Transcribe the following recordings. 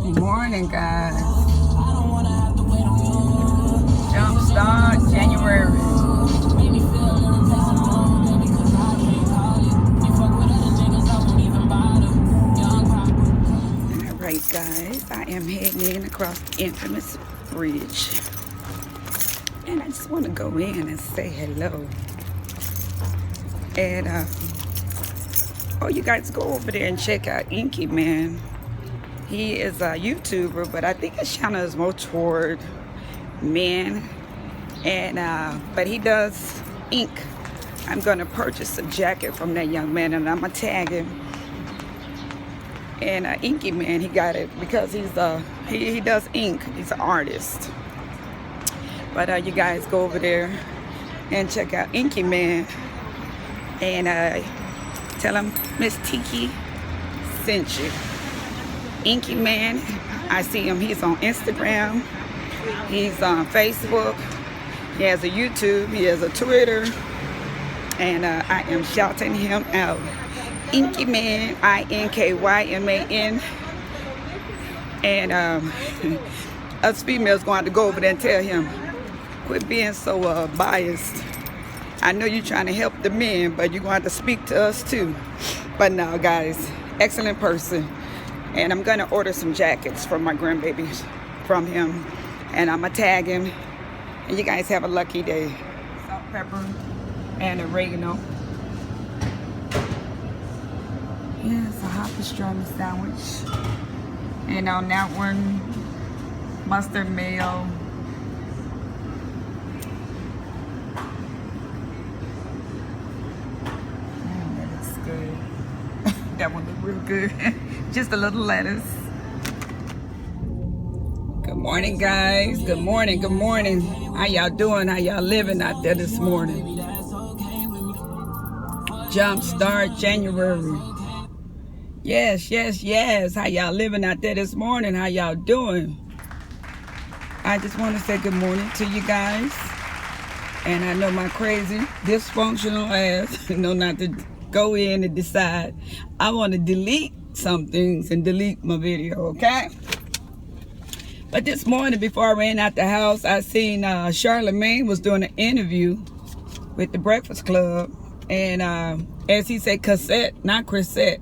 Good morning, guys. Jumpstart January. Alright, guys, I am heading in across the infamous bridge. And I just want to go in and say hello. And, you guys go over there and check out Inky Man. He is a YouTuber, but I think his channel is more toward men. And, but he does ink. I'm going to purchase a jacket from that young man, and I'm going to tag him. And Inky Man, he got it because he's he does ink. He's an artist. But you guys go over there and check out Inky Man. And tell him Miss Tiki sent you. Inky Man, I see him. He's on Instagram. He's on Facebook. He has a YouTube. He has a Twitter. And I am shouting him out. Inky Man, INKYMAN. And us females going to go over there and tell him, quit being so biased. I know you're trying to help the men, but you're going to have to speak to us too. But no, guys, excellent person. And I'm going to order some jackets for my grandbabies from him. And I'm going to tag him. And you guys have a lucky day. Salt, pepper, and oregano. Yes, a hot pastrami sandwich. And on that one, mustard mayo. That looks good. That one looked real good. Just a little lettuce. Good morning, guys. Good morning. Good morning. How y'all doing? How y'all living out there this morning? Jumpstart January. Yes, yes, yes. How y'all living out there this morning? How y'all doing? I just want to say good morning to you guys. And I know my crazy, dysfunctional ass, not to go in and decide I want to delete some things and delete my video, okay? But this morning, before I ran out the house, I seen Charlamagne was doing an interview with the Breakfast Club. And as he said, Cassette, not Chrisette.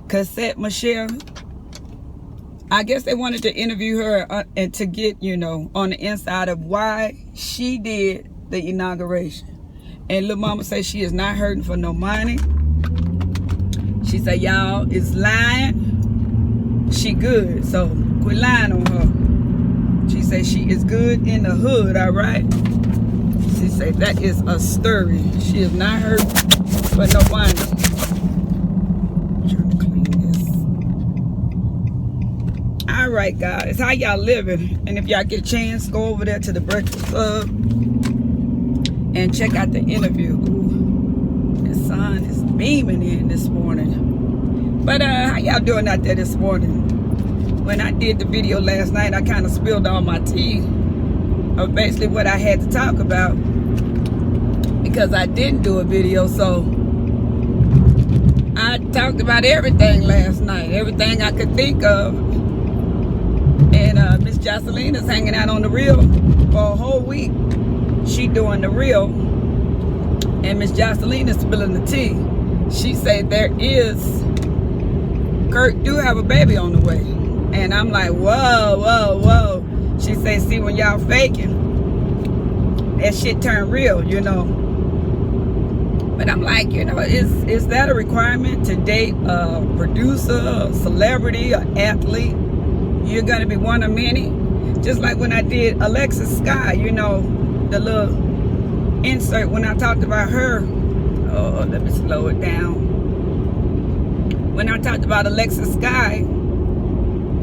Cassette Michelle, I guess they wanted to interview her and to get, on the inside of why she did the inauguration. And Lil Mama said she is not hurting for no money. She said, y'all is lying. She good, so quit lying on her. She said she is good in the hood, all right? She said that is a story. She is not hurting for no money. All right, guys, how y'all living? And if y'all get a chance, go over there to the Breakfast Club and check out the interview. Ooh, the sun is beaming in this morning. But how y'all doing out there this morning? When I did the video last night, I kind of spilled all my tea of basically what I had to talk about because I didn't do a video. So I talked about everything last night, everything I could think of. And Miss Jocelyn is hanging out on the reel for a whole week. She doing the reel. And Miss Jocelyn is spilling the tea. She said Kurt do have a baby on the way. And I'm like, whoa, whoa, whoa. She said, see, when y'all faking, that shit turn real, But I'm like, is that a requirement to date a producer, a celebrity, an athlete? You're going to be one of many. Just like when I did Alexis Sky, the little insert when I talked about her. Oh, let me slow it down. When I talked about Alexis Sky,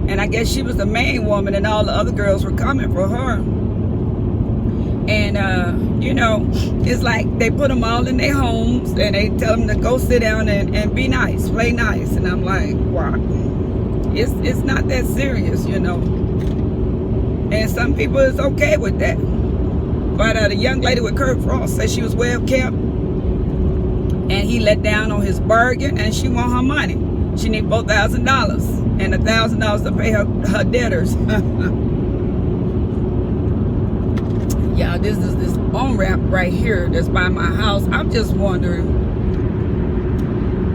and I guess she was the main woman and all the other girls were coming for her. And, it's like they put them all in their homes and they tell them to go sit down and be nice, play nice. And I'm like, wow. It's not that serious, And some people is okay with that. But the young lady with Kurt Frost said she was well kept. And he let down on his bargain and she want her money. She need $4,000. and $1,000 to pay her debtors. Yeah, this is this on-ramp right here that's by my house. I'm just wondering,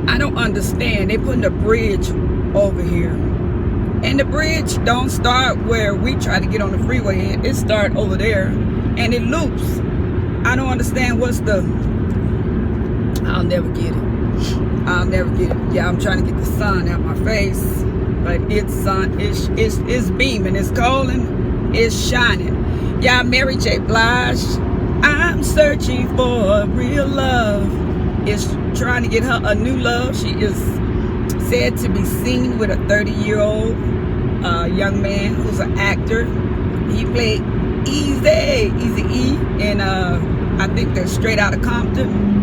I don't understand. They putting a bridge over here, and the bridge don't start where we try to get on the freeway. It start over there, and it loops. I don't understand what's the... I'll never get it. I'll never get it. Yeah, I'm trying to get the sun out my face, but it's sun. It's beaming. It's calling. It's shining. Yeah, Mary J. Blige. I'm searching for real love. Is trying to get her a new love. She is said to be seen with a 30-year-old young man who's an actor. He played Easy E, and I think they're Straight Outta Compton.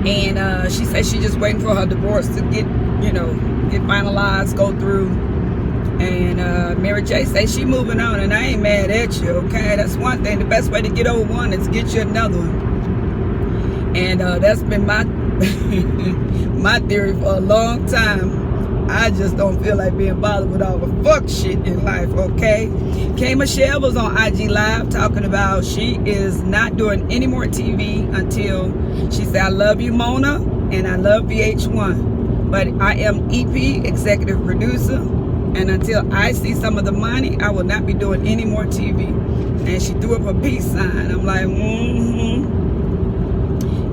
And she said she's just waiting for her divorce to get finalized, go through. And Mary J says she moving on, and I ain't mad at you, okay? That's one thing. The best way to get over one is get you another one. And that's been my my theory for a long time. I just don't feel like being bothered with all the fuck shit in life, okay? K. Michelle was on IG Live talking about she is not doing any more TV until she said, I love you, Mona, and I love VH1. But I am EP, executive producer, and until I see some of the money, I will not be doing any more TV. And she threw up a peace sign. I'm like,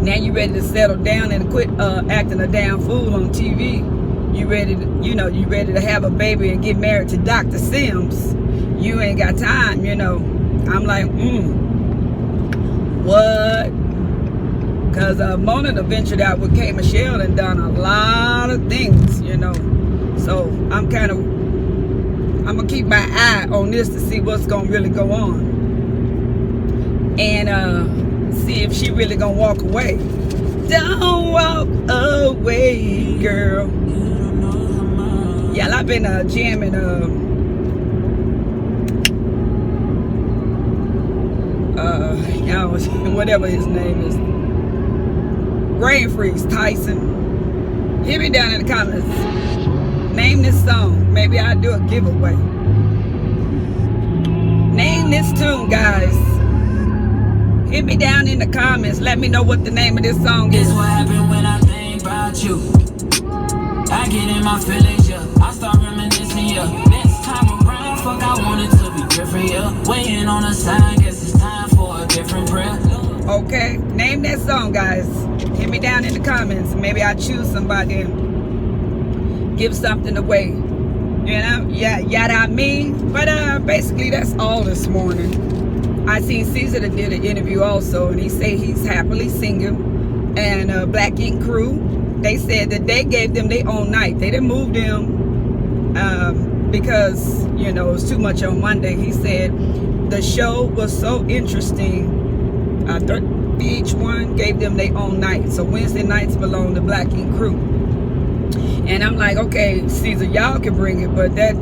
Now you ready to settle down and quit acting a damn fool on TV. You ready to, you ready to have a baby and get married to Dr. Sims. You ain't got time, I'm like, what? Because Mona ventured out with K. Michelle and done a lot of things, So I'm going to keep my eye on this to see what's going to really go on. And see if she really going to walk away. Don't walk away, girl. Yeah, I've been jamming whatever his name is, Brain Freeze Tyson. Hit me down in the comments. Name this song. Maybe I'll do a giveaway. Name this tune, guys. Hit me down in the comments. Let me know what the name of this song is. This what happened when I think about you. I get in my feelings, yeah. I start reminiscing, yeah. Next time around, fuck, I want it to be different, yeah. Waiting on a sign, guess it's time for a different prayer. Okay, name that song, guys. Hit me down in the comments. Maybe I'll choose somebody and give something away. Yeah, I mean. But basically, that's all this morning. I seen Caesar that did an interview also, and he said he's happily single. And Black Ink Crew, they said that they gave them their own night. They didn't move them because, it was too much on Monday. He said the show was so interesting. Each one gave them their own night. So Wednesday nights belong to Black Ink Crew. And I'm like, okay, Caesar, y'all can bring it, but that,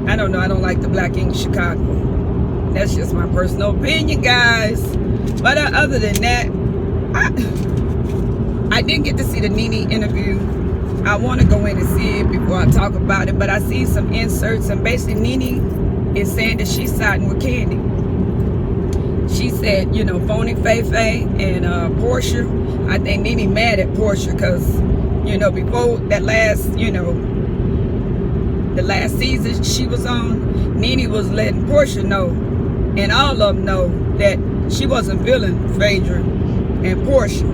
I don't know. I don't like the Black Ink Chicago. That's just my personal opinion, guys. But other than that, I didn't get to see the Nene interview. I want to go in and see it before I talk about it. But I see some inserts, and basically Nene is saying that she's siding with Kandi. She said, Phony Faye and Portia. I think Nene mad at Portia because, before that last, the last season she was on, Nene was letting Portia know, and all of them know, that she wasn't feeling Phaedra and Portia.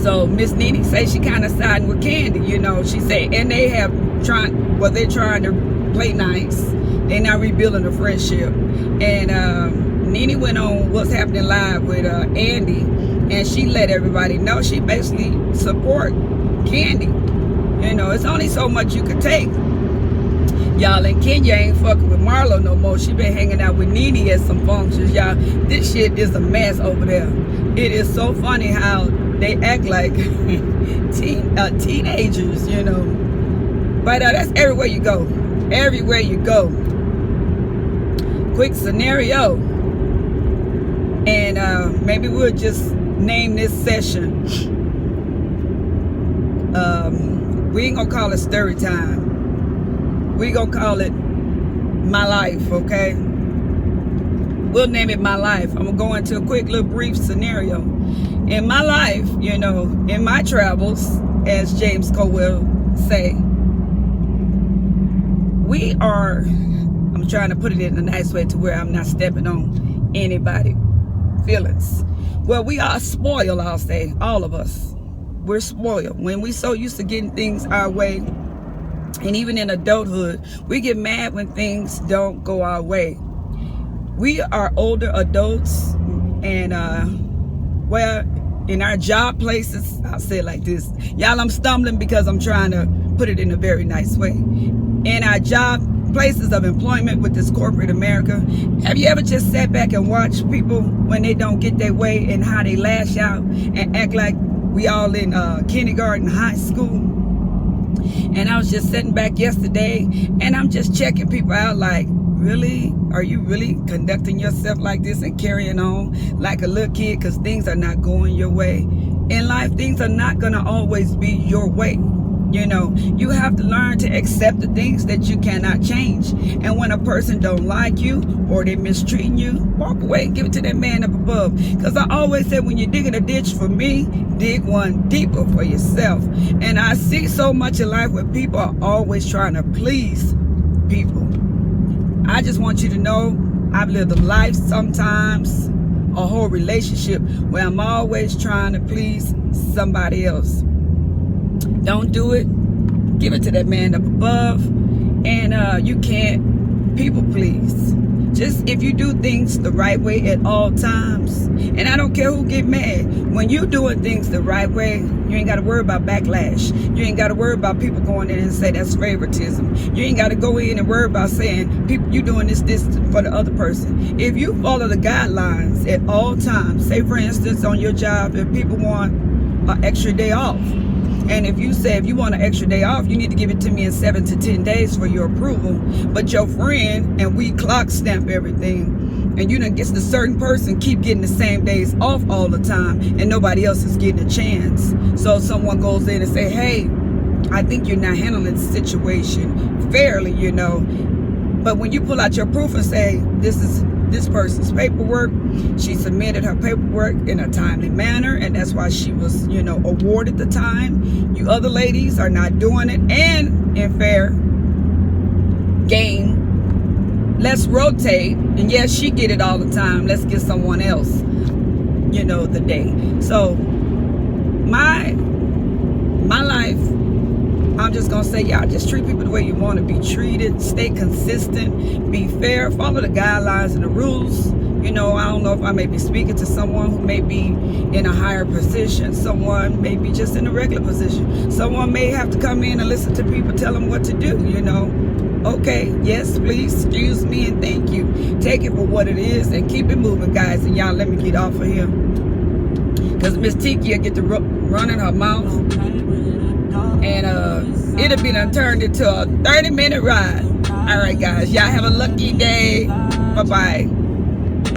So Miss Nene says she kind of siding with Kandi, She said, and they have they're trying to play nice. They're not rebuilding the friendship. And Nene went on What's Happening Live with Andy, and she let everybody know she basically support Kandi. It's only so much you could take. Y'all, and Kenya ain't fucking with Marlo no more. She been hanging out with Nene at some functions, y'all. This shit is a mess over there. It is so funny how they act like teenagers, But that's everywhere you go. Everywhere you go. Quick scenario. And maybe we'll just name this session. We ain't gonna call it story time. We gonna call it My Life, okay? We'll name it My Life. I'm gonna go into a quick little brief scenario. In my life, you know, in my travels, as James Cowell say, we are, I'm trying to put it in a nice way to where I'm not stepping on anybody's feelings. Well, we are spoiled, I'll say, all of us. We're spoiled. When we so used to getting things our way, and even in adulthood, we get mad when things don't go our way. We are older adults, and well, in our job places, I'll say it like this. Y'all, I'm stumbling because I'm trying to put it in a very nice way. In our job places of employment with this corporate America, have you ever just sat back and watched people when they don't get their way and how they lash out and act like we all in kindergarten, high school? And I was just sitting back yesterday, and I'm just checking people out like, really? Are you really conducting yourself like this and carrying on like a little kid? Because things are not going your way. In life, things are not going to always be your way. You know, you have to learn to accept the things that you cannot change. And when a person don't like you or they mistreating you, walk away and give it to that man up above. Because I always say, when you're digging a ditch for me, dig one deeper for yourself. And I see so much in life where people are always trying to please people. I just want you to know, I've lived a life sometimes, a whole relationship, where I'm always trying to please somebody else. Don't do it. Give it to that man up above. And you can't people please. Just if you do things the right way at all times, and I don't care who get mad, when you doing things the right way, you ain't got to worry about backlash. You ain't got to worry about people going in and say that's favoritism. You ain't got to go in and worry about saying people you doing this for the other person. If you follow the guidelines at all times, say for instance on your job, if people want an extra day off, and if you say if you want an extra day off, you need to give it to me in 7 to 10 days for your approval. But your friend, and we clock stamp everything, and you done gets the certain person keep getting the same days off all the time, and nobody else is getting a chance. So someone goes in and say, hey, I think you're not handling the situation fairly, you know. But when you pull out your proof and say, this is this person's paperwork, she submitted her paperwork in a timely manner, and that's why she was, you know, awarded the time. You other ladies are not doing it, and in fair game, let's rotate. And yes, she get it all the time, let's get someone else, you know, the day. So my life, I'm just gonna say, y'all just treat people the way you want to be treated. Stay consistent, be fair, follow the guidelines and the rules. You know, I don't know if I may be speaking to someone who may be in a higher position, someone may be just in a regular position, someone may have to come in and listen to people tell them what to do, you know. Okay, yes, please, excuse me, and thank you. Take it for what it is and keep it moving, guys. And y'all, let me get off of here, because Miss Tiki will get to running her mouth, and it'll be done turned into a 30-minute ride. All right, guys, y'all have a lucky day. Bye-bye.